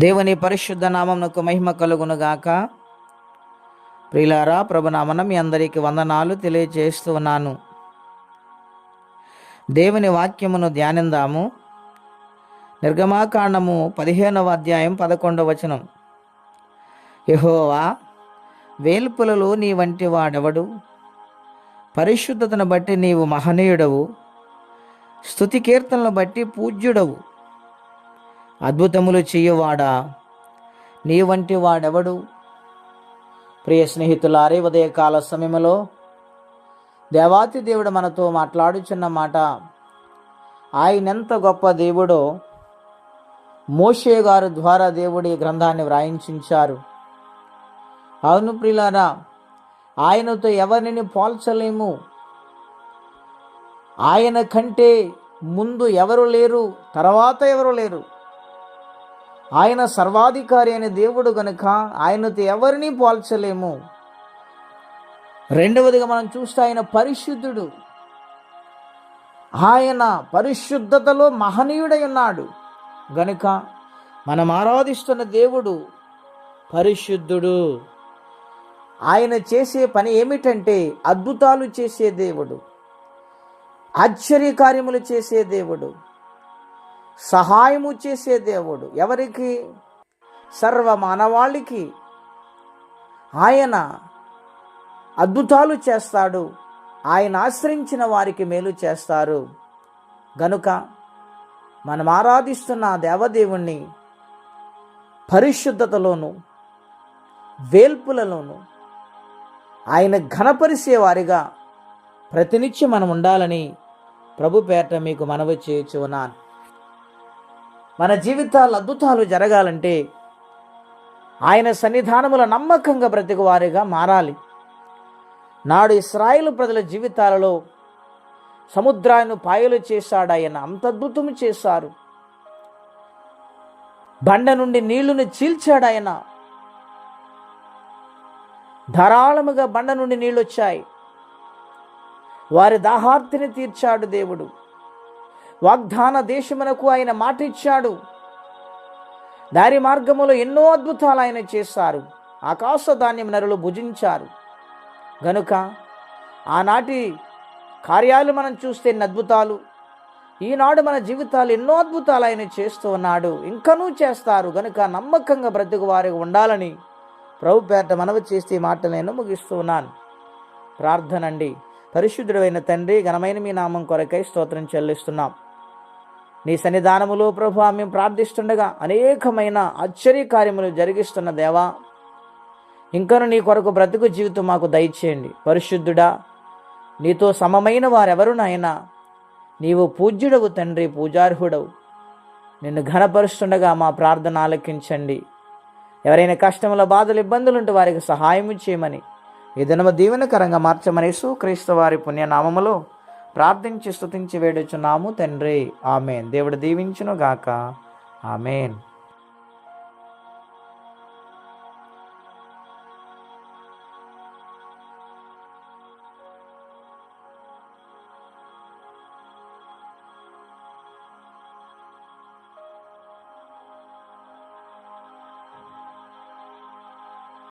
దేవుని పరిశుద్ధ నామమునకు మహిమ కలుగునుగాక. ప్రియులారా, ప్రభునామన మీ అందరికీ వందనాలు తెలియజేస్తూ ఉన్నాను. దేవుని వాక్యమును ధ్యానిందాము. నిర్గమాకాండము 15వ అధ్యాయం 11వ వచనం. యెహోవా, వేల్పులలో నీ వంటి వాడెవడు? పరిశుద్ధతను బట్టి నీవు మహనీయుడవు, స్తుతి కీర్తనలు బట్టి పూజ్యుడవు. అద్భుతములు చెయ్యువాడా, నీ వంటి వాడెవడు? ప్రియ స్నేహితులారే, ఉదయకాల సమయంలో దేవాతి దేవుడు మనతో మాట్లాడుచున్న మాట, ఆయనెంత గొప్ప దేవుడో మోషే గారు ద్వారా దేవుడి గ్రంథాన్ని వ్రాయించారు. అవును ప్రియులారా, ఆయనతో ఎవరిని పోల్చలేము. ఆయన కంటే ముందు ఎవరు లేరు, తర్వాత ఎవరు లేరు. ఆయన సర్వాధికారి అయిన దేవుడు గనుక ఆయనతో ఎవరిని పోల్చలేము. రెండవదిగా మనం చూస్తే ఆయన పరిశుద్ధుడు. ఆయన పరిశుద్ధతలో మహనీయుడై ఉన్నాడు గనుక మనం ఆరాధిస్తున్న దేవుడు పరిశుద్ధుడు. ఆయన చేసే పని ఏమిటంటే అద్భుతాలు చేసే దేవుడు, ఆశ్చర్యకార్యములు చేసే దేవుడు, సహాయము చేసే దేవుడు. ఎవరికి? సర్వ మానవాళికి ఆయన అద్భుతాలు చేస్తాడు. ఆయన ఆశ్రయించిన వారికి మేలు చేస్తారు. గనుక మనం ఆరాధిస్తున్న దేవదేవుణ్ణి పరిశుద్ధతలోను వేల్పులలోను ఆయన ఘనపరిచే వారిగా ప్రతినిత్యం మనం ఉండాలని ప్రభు పేరట మీకు మనవి చేయుచున్నాను. మన జీవితాల్లో అద్భుతాలు జరగాలంటే ఆయన సన్నిధానముల నమ్మకంగా బ్రతికు వారిగా మారాలి. నాడు ఇశ్రాయేలు ప్రజల జీవితాలలో సముద్రాన్ని పాయలు చేశాడు ఆయన. అంత అద్భుతము చేశారు. బండ నుండి నీళ్లను చీల్చాడు ఆయన. ధారాళముగా బండ నుండి నీళ్ళు వచ్చాయి. వారి దాహార్తిని తీర్చాడు దేవుడు. వాగ్దాన దేశమునకు ఆయన మాట ఇచ్చాడు. దారి మార్గములో ఎన్నో అద్భుతాలు ఆయన చేశారు. ఆకాశ ధాన్యం నరులు భుజించారు. గనుక ఆనాటి కార్యాలు మనం చూస్తే ఎన్ని అద్భుతాలు, ఈనాడు మన జీవితాలు ఎన్నో అద్భుతాలు ఆయన చేస్తూ ఉన్నాడు, ఇంకనూ చేస్తారు. గనుక నమ్మకంగా బ్రతుకు వారికి ఉండాలని ప్రభు పేరట మనవి చేస్తే ఈ మాటలు నేను ముగిస్తూ ఉన్నాను. ప్రార్థన అండి. పరిశుద్ధుడైన తండ్రి, ఘనమైన మీ నామం కొరకై స్తోత్రం చెల్లిస్తున్నాం. నీ సన్నిధానములో ప్రభు మేము ప్రార్థిస్తుండగా అనేకమైన ఆశ్చర్య కార్యములు జరిగిస్తున్న దేవా, ఇంకను నీ కొరకు బ్రతుకు జీవితం మాకు దయచేయండి. పరిశుద్ధుడా, నీతో సమమైన వారెవరు నాయనా? నీవు పూజ్యుడవు తండ్రి, పూజార్హుడవు. నిన్ను ఘనపరుస్తుండగా మా ప్రార్థన ఆలకించండి. ఎవరైనా కష్టముల బాధలు ఇబ్బందులు ఉంటే వారికి సహాయం చేయమని, ఈ దినము దీవెనకరంగా మార్చమని యేసుక్రీస్తు వారి పుణ్యనామములో ప్రార్థించి స్తుతించి వేడుచున్నాము తండ్రి. ఆమెన్. దేవుడు దీవించును గాక. ఆమెన్.